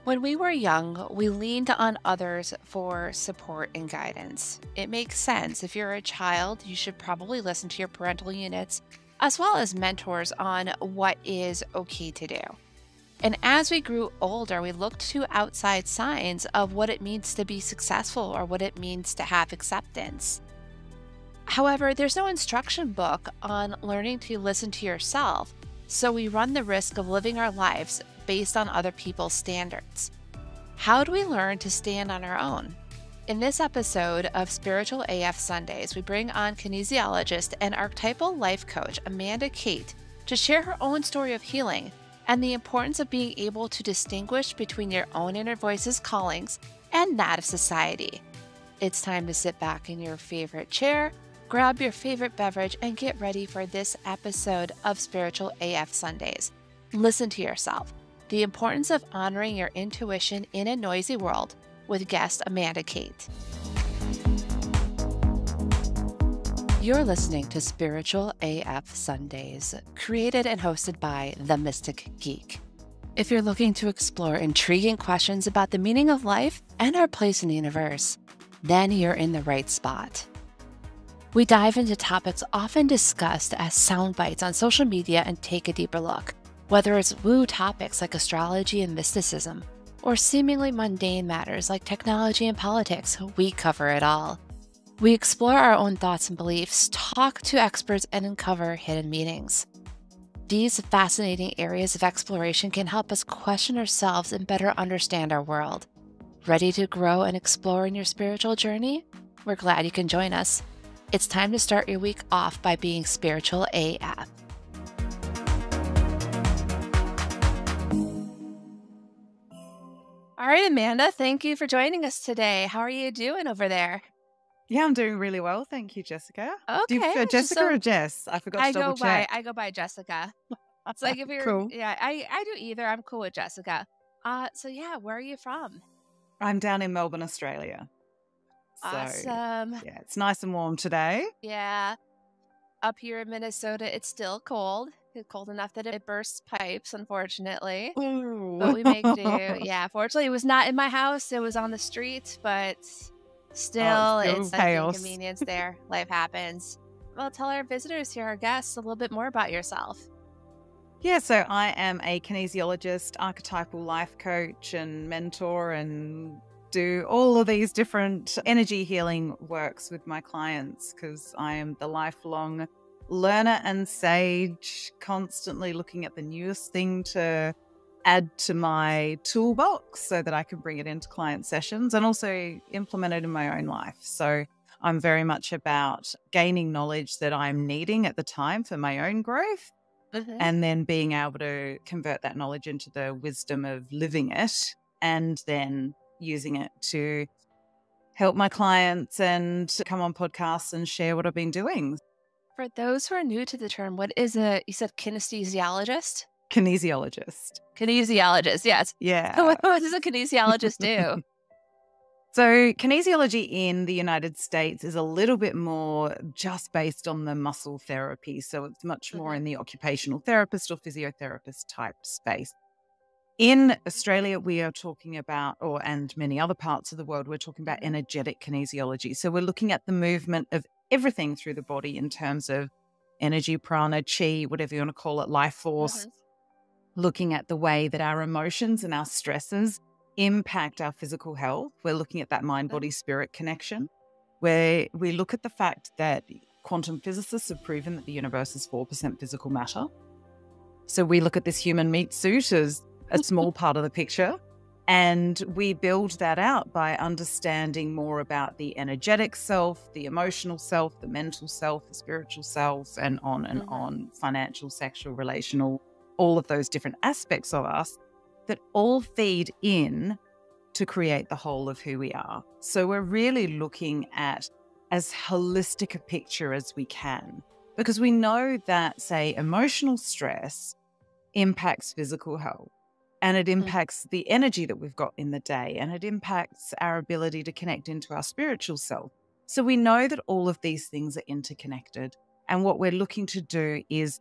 When we were young, we leaned on others for support and guidance. It makes sense. If you're a child, you should probably listen to your parental units as well as mentors on what is okay to do. And as we grew older, we looked to outside signs of what it means to be successful or what it means to have acceptance. However, there's no instruction book on learning to listen to yourself, so we run the risk of living our lives based on other people's standards. How do we learn to stand on our own? In this episode of Spiritual AF Sundays, we bring on kinesiologist and archetypal life coach Amanda Kate to share her own story of healing and the importance of being able to distinguish between your own inner voice's callings and that of society. It's time to sit back in your favorite chair, grab your favorite beverage, and get ready for this episode of Spiritual AF Sundays. Listen to yourself. The importance of honoring your intuition in a noisy world with guest Amanda Kate. You're listening to Spiritual AF Sundays, created and hosted by The Mystic Geek. If you're looking to explore intriguing questions about the meaning of life and our place in the universe, then you're in the right spot. We dive into topics often discussed as sound bites on social media and take a deeper look. Whether it's woo topics like astrology and mysticism, or seemingly mundane matters like technology and politics, we cover it all. We explore our own thoughts and beliefs, talk to experts, and uncover hidden meanings. These fascinating areas of exploration can help us question ourselves and better understand our world. Ready to grow and explore in your spiritual journey? We're glad you can join us. It's time to start your week off by being spiritual AF. All right, Amanda, thank you for joining us today. How are you doing over there? Yeah, I'm doing really well. Thank you, Jessica. Do you Okay, prefer Jessica or Jess? I forgot to double check. I go by Jessica. It's like if you're, Cool. yeah, I do either. I'm cool with Jessica. So yeah, where are you from? I'm down in Melbourne, Australia. So, Awesome. yeah, it's nice and warm today. Yeah, up here in Minnesota, it's still cold. It's cold enough that it bursts pipes, unfortunately. Ooh. But we make do. Yeah, fortunately, it was not in my house. It was on the street, but still, Still it's an chaos. inconvenience there. Life happens. Well, tell our visitors here, our guests, a little bit more about yourself. Yeah, so I am a kinesiologist, archetypal life coach and mentor, and do all of these different energy healing works with my clients because I am the lifelong learner and sage, constantly looking at the newest thing to add to my toolbox so that I can bring it into client sessions and also implement it in my own life. So I'm very much about gaining knowledge that I'm needing at the time for my own growth and then being able to convert that knowledge into the wisdom of living it and then using it to help my clients and come on podcasts and share what I've been doing. For those who are new to the term, what is it? You said kinesiologist? Kinesiologist. Kinesiologist, yes. Yeah. What does a kinesiologist do? So kinesiology in the United States is a little bit more just based on the muscle therapy. So it's much more in the occupational therapist or physiotherapist type space. In Australia, we are talking about, and many other parts of the world, we're talking about energetic kinesiology. So we're looking at the movement of everything through the body in terms of energy, prana, chi, whatever you want to call it, life force, looking at the way that our emotions and our stresses impact our physical health. We're looking at that mind, body, spirit connection, where we look at the fact that quantum physicists have proven that the universe is 4% physical matter. So we look at this human meat suit as a small part of the picture, and we build that out by understanding more about the energetic self, the emotional self, the mental self, the spiritual self, and on, financial, sexual, relational, all of those different aspects of us that all feed in to create the whole of who we are. So we're really looking at as holistic a picture as we can, because we know that, say, emotional stress impacts physical health, and it impacts the energy that we've got in the day, and it impacts our ability to connect into our spiritual self. So we know that all of these things are interconnected, and what we're looking to do is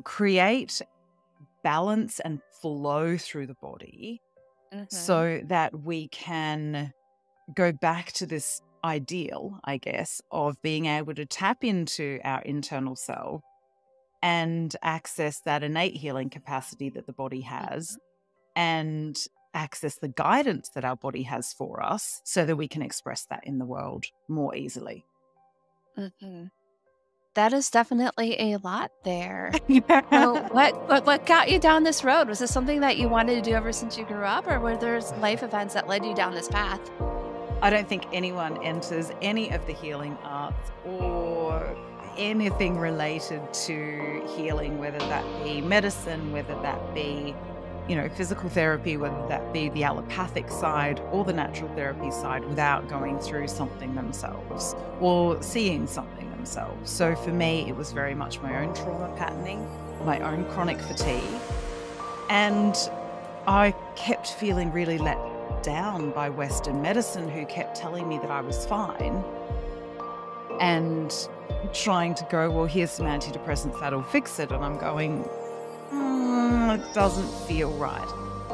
create balance and flow through the body Hmm. so that we can go back to this ideal, I guess, of being able to tap into our internal self and access that innate healing capacity that the body has and access the guidance that our body has for us so that we can express that in the world more easily. Hmm. That is definitely a lot there. So, Yeah. what got you down this road? Was this something that you wanted to do ever since you grew up, or were there life events that led you down this path? I don't think anyone enters any of the healing arts or anything related to healing, whether that be medicine, whether that be, physical therapy, whether that be the allopathic side or the natural therapy side, without going through something themselves or seeing something themselves. So for me, it was very much my own trauma patterning, my own chronic fatigue. And I kept feeling really let down by Western medicine, who kept telling me that I was fine and trying to go, well, here's some antidepressants that'll fix it. And I'm going, it doesn't feel right.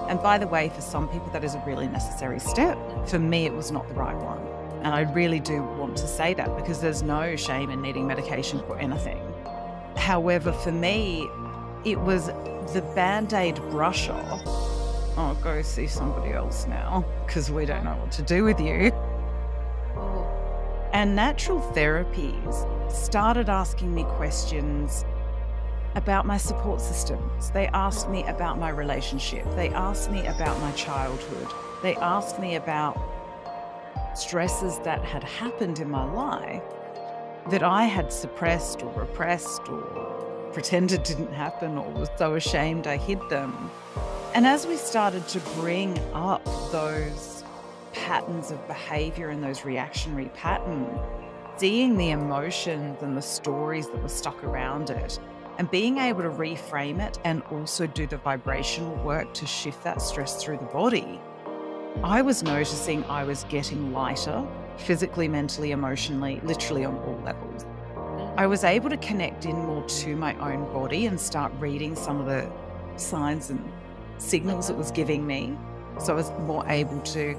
And by the way, for some people, that is a really necessary step. For me, it was not the right one. And I really do want to say that, because there's no shame in needing medication for anything. However, for me, it was the Band-Aid brush off. Oh, go see somebody else now, because we don't know what to do with you. Oh. And natural therapies started asking me questions about my support systems. They asked me about my relationship. They asked me about my childhood. They asked me about stresses that had happened in my life that I had suppressed or repressed or pretended didn't happen, or was so ashamed I hid them. And as we started to bring up those patterns of behavior and those reactionary patterns, seeing the emotions and the stories that were stuck around it, and being able to reframe it and also do the vibrational work to shift that stress through the body, I was noticing I was getting lighter, physically, mentally, emotionally, literally on all levels. I was able to connect in more to my own body and start reading some of the signs and signals it was giving me. So I was more able to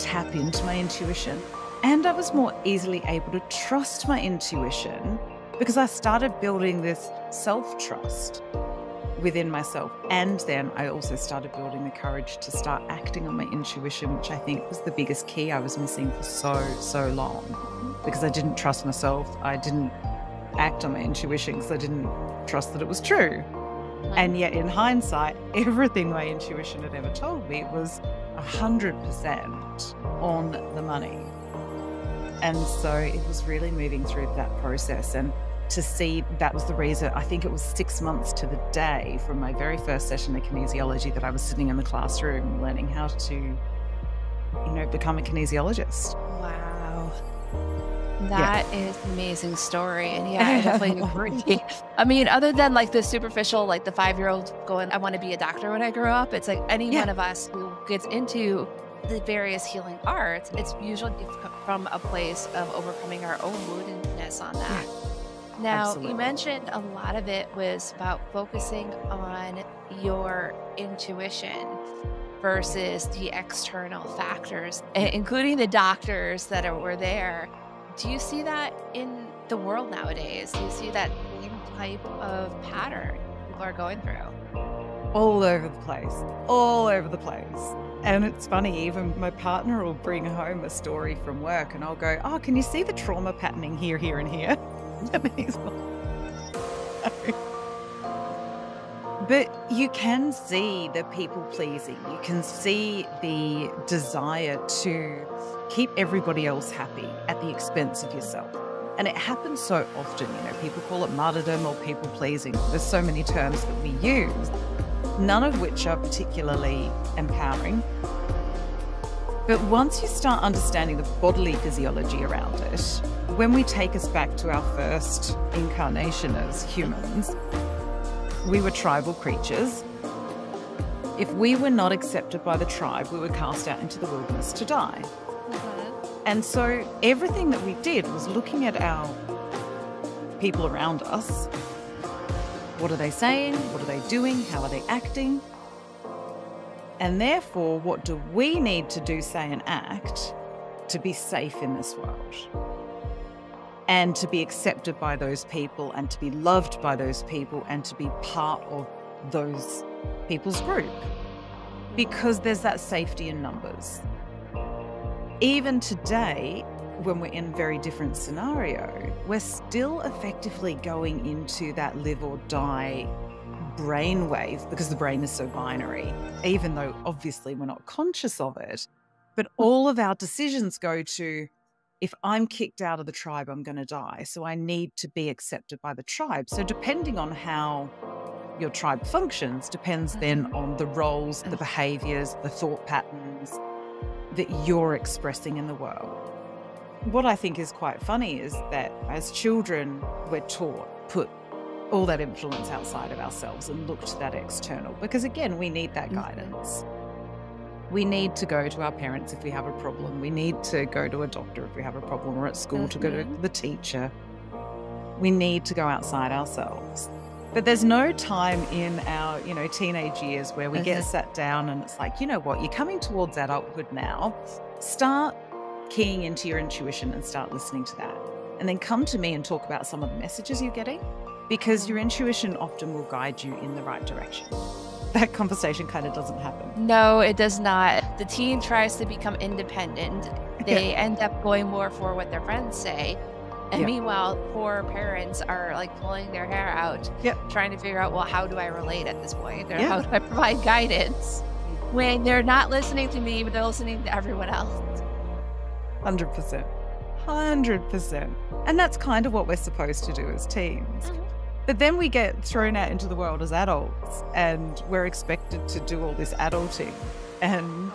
tap into my intuition, and I was more easily able to trust my intuition, because I started building this self-trust within myself. And then I also started building the courage to start acting on my intuition, which I think was the biggest key I was missing for so long, because I didn't trust myself. I didn't act on my intuition because I didn't trust that it was true. And yet in hindsight, everything my intuition had ever told me was 100% on the money. And so it was really moving through that process, and to see that was the reason. I think it was 6 months to the day from my very first session of kinesiology that I was sitting in the classroom learning how to, become a kinesiologist. Wow. That is an amazing story. And yeah, I definitely agree. I mean, other than like the superficial, like the 5-year-old going, I want to be a doctor when I grow up, it's like any one of us who gets into the various healing arts, it's usually from a place of overcoming our own woundedness on that. Now, Absolutely. you mentioned a lot of it was about focusing on your intuition versus the external factors, including the doctors that were there. Do you see that in the world nowadays? Do you see that same type of pattern people are going through? All over the place, all over the place. And it's funny, even my partner will bring home a story from work and I'll go, oh, can you see the trauma patterning here, here, and here? And he's like, but you can see the people pleasing. You can see the desire to keep everybody else happy at the expense of yourself. And it happens so often, people call it martyrdom or people pleasing. There's so many terms that we use, none of which are particularly empowering. But once you start understanding the bodily physiology around it, when we take us back to our first incarnation as humans, we were tribal creatures. If we were not accepted by the tribe, we were cast out into the wilderness to die. And so everything that we did was looking at our people around us. What are they saying? What are they doing? How are they acting? And therefore, what do we need to do, say, and act to be safe in this world? And to be accepted by those people, and to be loved by those people, and to be part of those people's group. Because there's that safety in numbers. Even today, when we're in a very different scenario, we're still effectively going into that live or die brainwave, because the brain is so binary, even though obviously we're not conscious of it. But all of our decisions go to, if I'm kicked out of the tribe, I'm going to die. So I need to be accepted by the tribe. So depending on how your tribe functions depends then on the roles, the behaviors, the thought patterns that you're expressing in the world. What I think is quite funny is that as children, we're taught, put all that influence outside of ourselves and look to that external, because again, we need that guidance. We need to go to our parents if we have a problem. We need to go to a doctor if we have a problem, or at school to go to the teacher. We need to go outside ourselves. But there's no time in our, teenage years where we get sat down and it's like, you know what, you're coming towards adulthood now. Start keying into your intuition and start listening to that. And then come to me and talk about some of the messages you're getting, because your intuition often will guide you in the right direction. That conversation kind of doesn't happen. No, it does not. The teen tries to become independent. They end up going more for what their friends say. And meanwhile, poor parents are like pulling their hair out, trying to figure out, well, how do I relate at this point? Or how do I provide guidance when they're not listening to me, but they're listening to everyone else? 100%. 100%. And that's kind of what we're supposed to do as teens. But then we get thrown out into the world as adults and we're expected to do all this adulting. And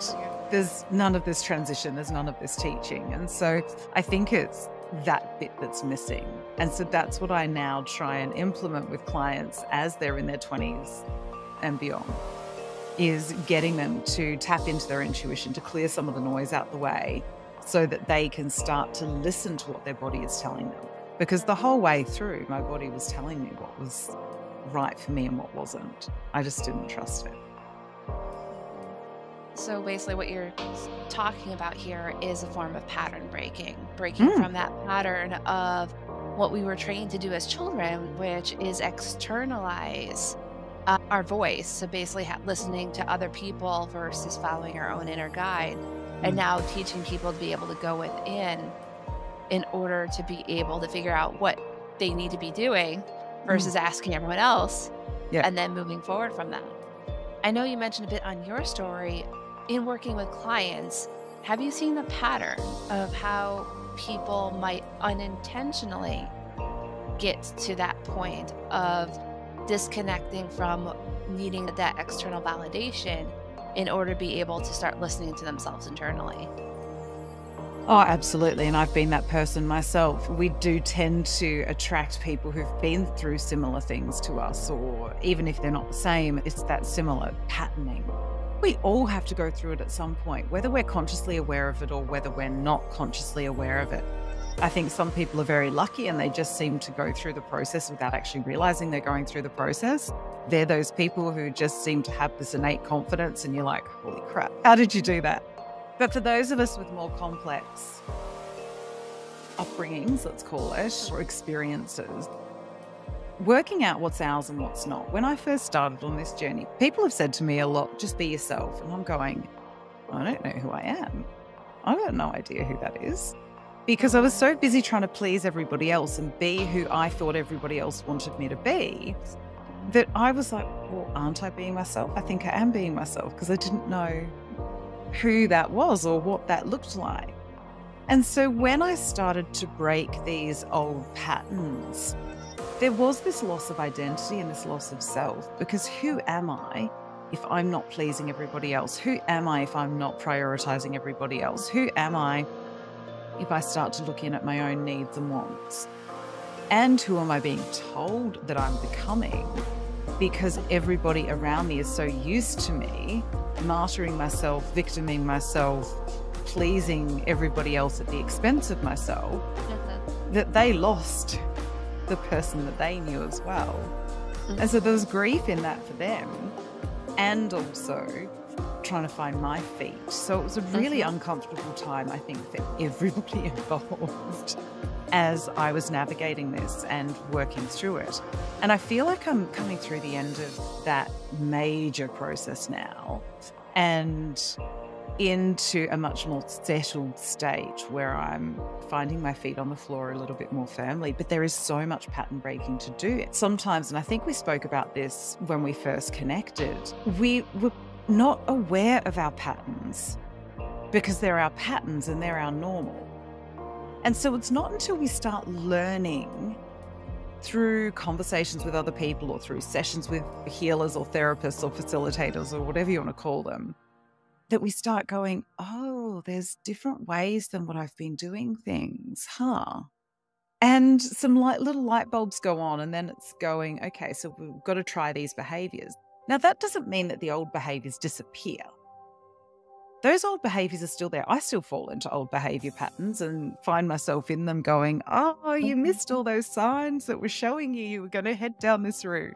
there's none of this transition. There's none of this teaching. And so I think it's that bit that's missing. And so that's what I now try and implement with clients as they're in their 20s and beyond, is getting them to tap into their intuition, to clear some of the noise out the way so that they can start to listen to what their body is telling them. Because the whole way through, my body was telling me what was right for me and what wasn't. I just didn't trust it. So basically what you're talking about here is a form of pattern breaking from that pattern of what we were trained to do as children, which is externalize our voice. So basically listening to other people versus following our own inner guide. And now teaching people to be able to go within in order to be able to figure out what they need to be doing versus asking everyone else and then moving forward from that. I know you mentioned a bit on your story. In working with clients, have you seen the pattern of how people might unintentionally get to that point of disconnecting from needing that external validation in order to be able to start listening to themselves internally? Oh, absolutely. And I've been that person myself. We do tend to attract people who've been through similar things to us, or even if they're not the same, it's that similar patterning. We all have to go through it at some point, whether we're consciously aware of it or whether we're not consciously aware of it. I think some people are very lucky and they just seem to go through the process without actually realizing they're going through the process. They're those people who just seem to have this innate confidence and you're like, holy crap, how did you do that? But for those of us with more complex upbringings, let's call it, or experiences, working out what's ours and what's not. When I first started on this journey, people have said to me a lot, just be yourself. And I'm going, I don't know who I am. I've got no idea who that is. Because I was so busy trying to please everybody else and be who I thought everybody else wanted me to be, that I was like, well, aren't I being myself? I think I am being myself, because I didn't know who that was or what that looked like. And so when I started to break these old patterns, there was this loss of identity and this loss of self, because who am I if I'm not pleasing everybody else? Who am I if I'm not prioritizing everybody else? Who am I if I start to look in at my own needs and wants? And who am I being told that I'm becoming? Because everybody around me is so used to me martyring myself, victiming myself, pleasing everybody else at the expense of myself, that they lost the person that they knew as well. And so there was grief in that for them, and also trying to find my feet. So it was a really uncomfortable time, I think, for everybody involved as I was navigating this and working through it. And I feel like I'm coming through the end of that major process now and into a much more settled state where I'm finding my feet on the floor a little bit more firmly. But there is so much pattern breaking to do. Sometimes, and I think we spoke about this when we first connected, we were not aware of our patterns because they're our patterns and they're our normal. And so it's not until we start learning through conversations with other people or through sessions with healers or therapists or facilitators or whatever you want to call them, that we start going, oh, there's different ways than what I've been doing things, huh? And some little light bulbs go on, and then it's going, okay, so we've got to try these behaviors. Now, that doesn't mean that the old behaviors disappear. Those old behaviors are still there. I still fall into old behavior patterns and find myself in them going, oh, you missed all those signs that were showing you were going to head down this route.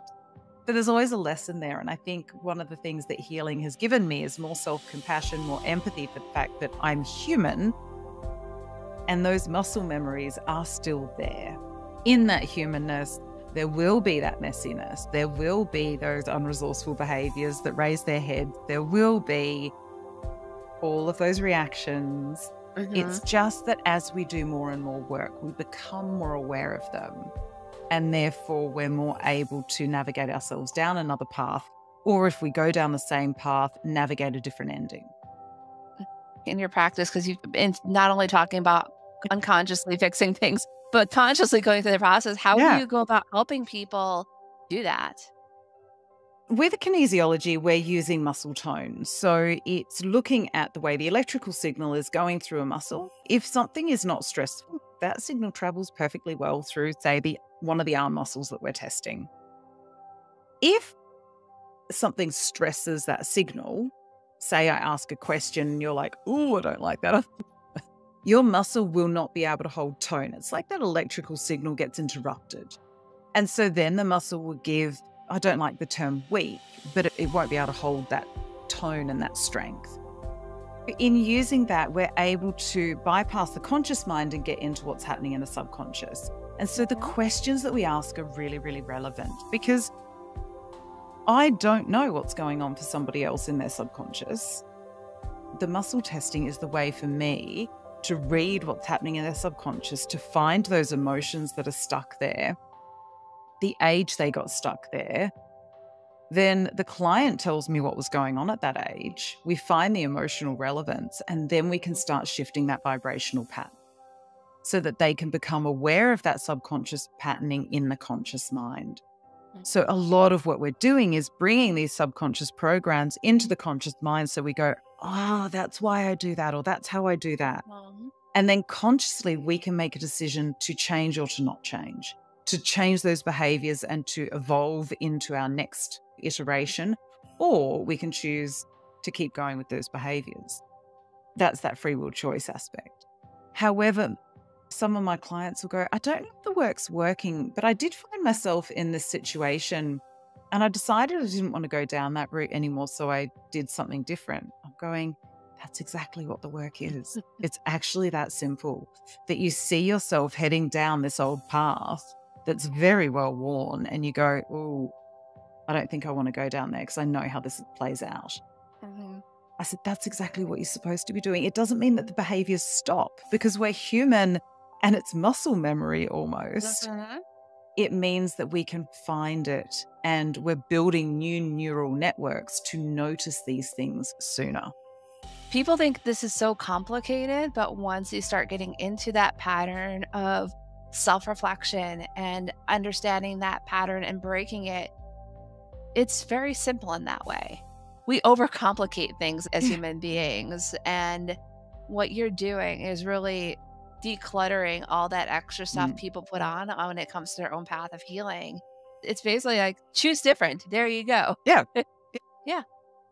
But there's always a lesson there. And I think one of the things that healing has given me is more self-compassion, more empathy for the fact that I'm human and those muscle memories are still there. In that humanness, there will be that messiness. There will be those unresourceful behaviors that raise their heads. There will be all of those reactions. It's just that as we do more and more work, we become more aware of them. And therefore, we're more able to navigate ourselves down another path. Or if we go down the same path, navigate a different ending. In your practice, because you've been not only talking about unconsciously fixing things, but consciously going through the process, how do you go about helping people do that? With kinesiology, we're using muscle tone. So it's looking at the way the electrical signal is going through a muscle. If something is not stressful, that signal travels perfectly well through, say, one of the arm muscles that we're testing. If something stresses that signal, say I ask a question and you're like, oh, I don't like that. Your muscle will not be able to hold tone. It's like that electrical signal gets interrupted. And so then the muscle will give, I don't like the term weak, but it won't be able to hold that tone and that strength. In using that, we're able to bypass the conscious mind and get into what's happening in the subconscious. And so the questions that we ask are really, really relevant because I don't know what's going on for somebody else in their subconscious. The muscle testing is the way for me to read what's happening in their subconscious, to find those emotions that are stuck there, the age they got stuck there. Then the client tells me what was going on at that age. We find the emotional relevance, and then we can start shifting that vibrational pattern so that they can become aware of that subconscious patterning in the conscious mind. So a lot of what we're doing is bringing these subconscious programs into the conscious mind. So we go, oh, that's why I do that, or that's how I do that. And then consciously we can make a decision to change or to not change, to change those behaviors and to evolve into our next iteration, or we can choose to keep going with those behaviors. That's that free will choice aspect. However, some of my clients will go, I don't know if the work's working, but I did find myself in this situation and I decided I didn't want to go down that route anymore, so I did something different. I'm going, that's exactly what the work is. It's actually that simple, that you see yourself heading down this old path that's very well worn and you go, oh, I don't think I want to go down there because I know how this plays out. I said, that's exactly what you're supposed to be doing. It doesn't mean that the behaviors stop because we're human and it's muscle memory almost. It means that we can find it and we're building new neural networks to notice these things sooner. People think this is so complicated, but once you start getting into that pattern of self-reflection and understanding that pattern and breaking it, it's very simple in that way. We overcomplicate things as human beings, and what you're doing is really decluttering all that extra stuff people put on when it comes to their own path of healing. It's basically like, choose different. There you go. Yeah. Yeah.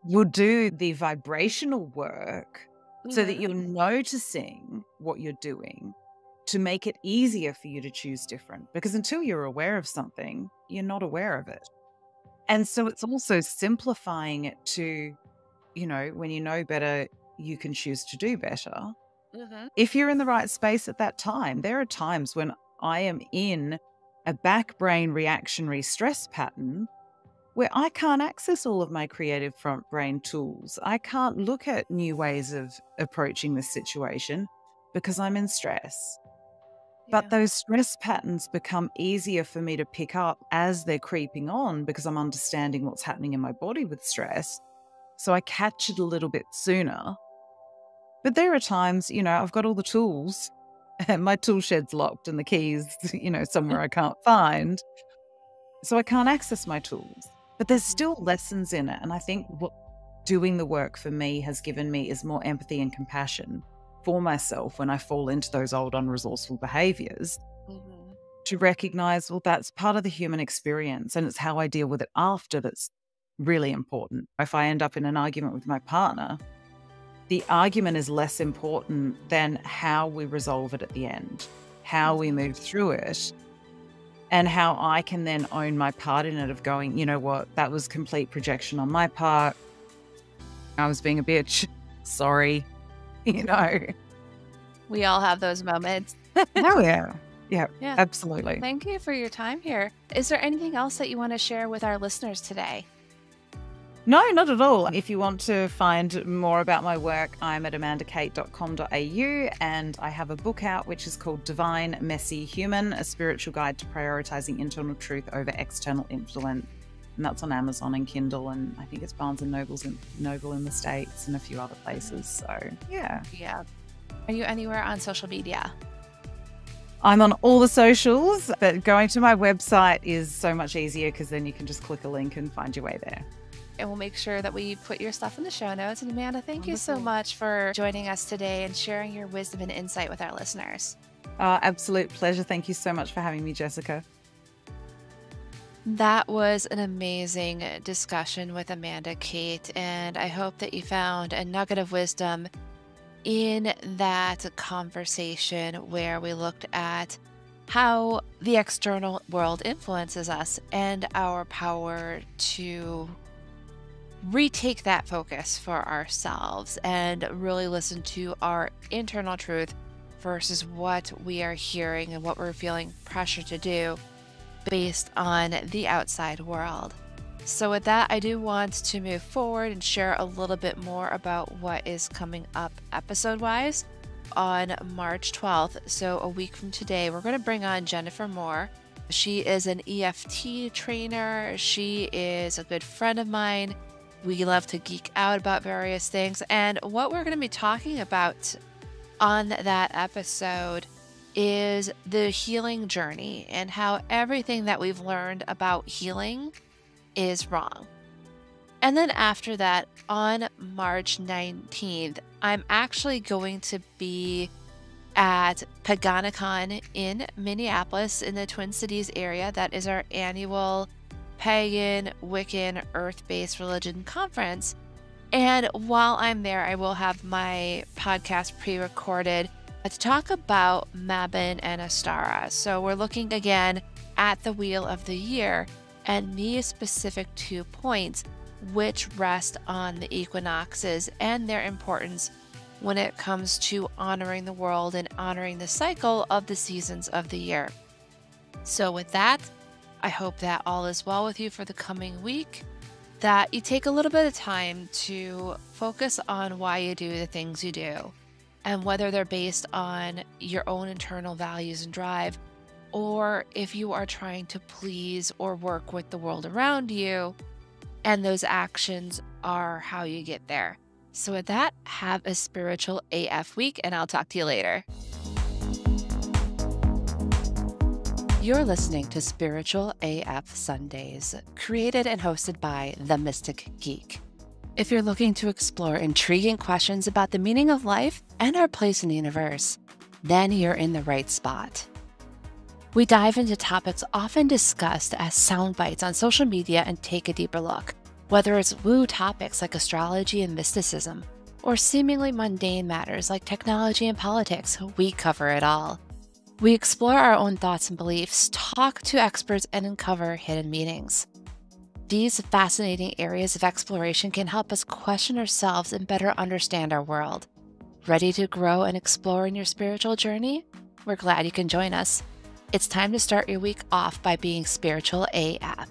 You'll do the vibrational work so that you're noticing what you're doing to make it easier for you to choose different. Because until you're aware of something, you're not aware of it. And so it's also simplifying it to when you know better, you can choose to do better. Hmm. If you're in the right space at that time, there are times when I am in a back brain reactionary stress pattern where I can't access all of my creative front brain tools. I can't look at new ways of approaching this situation because I'm in stress. But Yeah. those stress patterns become easier for me to pick up as they're creeping on because I'm understanding what's happening in my body with stress. So I catch it a little bit sooner. But there are times, I've got all the tools and my tool shed's locked and the keys, somewhere I can't find. So I can't access my tools. But there's still lessons in it. And I think what doing the work for me has given me is more empathy and compassion for myself when I fall into those old unresourceful behaviors, Hmm. to recognize, well, that's part of the human experience and it's how I deal with it after that's really important. If I end up in an argument with my partner, the argument is less important than how we resolve it at the end, how we move through it, and how I can then own my part in it of going, you know what, that was complete projection on my part. I was being a bitch. Sorry. We all have those moments. Oh, yeah. Yeah, Yeah. absolutely. Thank you for your time here. Is there anything else that you want to share with our listeners today? No, not at all. If you want to find more about my work, I'm at amandakate.com.au, and I have a book out which is called Divine Messy Human, a spiritual guide to prioritizing internal truth over external influence. And that's on Amazon and Kindle, and I think it's Barnes and Noble in the States and a few other places. So, yeah. Yeah. Are you anywhere on social media? I'm on all the socials, but going to my website is so much easier because then you can just click a link and find your way there. And we'll make sure that we put your stuff in the show notes. And Amanda, thank you so Wonderful. much for joining us today and sharing your wisdom and insight with our listeners. Absolute pleasure. Thank you so much for having me, Jessica. That was an amazing discussion with Amanda Kate, and I hope that you found a nugget of wisdom in that conversation where we looked at how the external world influences us and our power to retake that focus for ourselves and really listen to our internal truth versus what we are hearing and what we're feeling pressure to do based on the outside world. So with that, I do want to move forward and share a little bit more about what is coming up episode-wise on March 12th. So a week from today, we're going to bring on Jennifer Moore. She is an EFT trainer. She is a good friend of mine. We love to geek out about various things. And what we're going to be talking about on that episode is the healing journey and how everything that we've learned about healing is wrong. And then after that, on March 19th, I'm actually going to be at PaganaCon in Minneapolis in the Twin Cities area. That is our annual pagan, Wiccan, earth-based religion conference. And while I'm there, I will have my podcast pre-recorded to talk about Mabon and Astara. So we're looking again at the Wheel of the Year and these specific 2 points, which rest on the equinoxes and their importance when it comes to honoring the world and honoring the cycle of the seasons of the year. So with that, I hope that all is well with you for the coming week, that you take a little bit of time to focus on why you do the things you do, and whether they're based on your own internal values and drive, or if you are trying to please or work with the world around you, and those actions are how you get there. So with that, have a spiritual AF week, and I'll talk to you later. You're listening to Spiritual AF Sundays, created and hosted by The Mystic Geek. If you're looking to explore intriguing questions about the meaning of life and our place in the universe, then you're in the right spot. We dive into topics often discussed as sound bites on social media and take a deeper look. Whether it's woo topics like astrology and mysticism, or seemingly mundane matters like technology and politics, we cover it all. We explore our own thoughts and beliefs, talk to experts, and uncover hidden meanings. These fascinating areas of exploration can help us question ourselves and better understand our world. Ready to grow and explore in your spiritual journey? We're glad you can join us. It's time to start your week off by being spiritual AF.